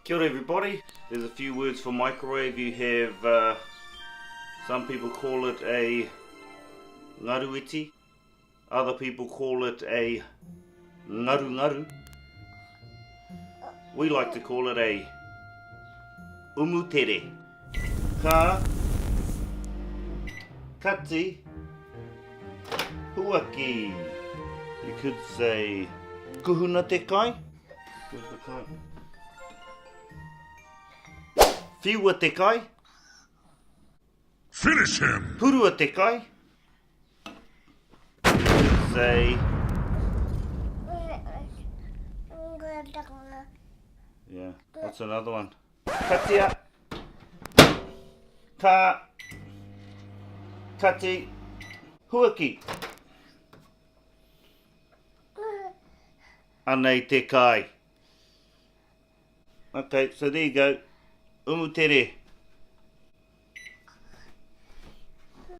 Kia ora everybody. There's a few words for microwave. You have, some people call it a ngaruiti. Other people call it a ngaru ngaru. We like to call it a umutere. Ka, kati, huaki. You could say kuhuna te kai. Where's the kai? Whiua te kai. Finish him! Purua te kai. Say, yeah, what's another one? Katia. Ka. Kati. Huaki. Anei te kai. Okay, so there you go. Umutere.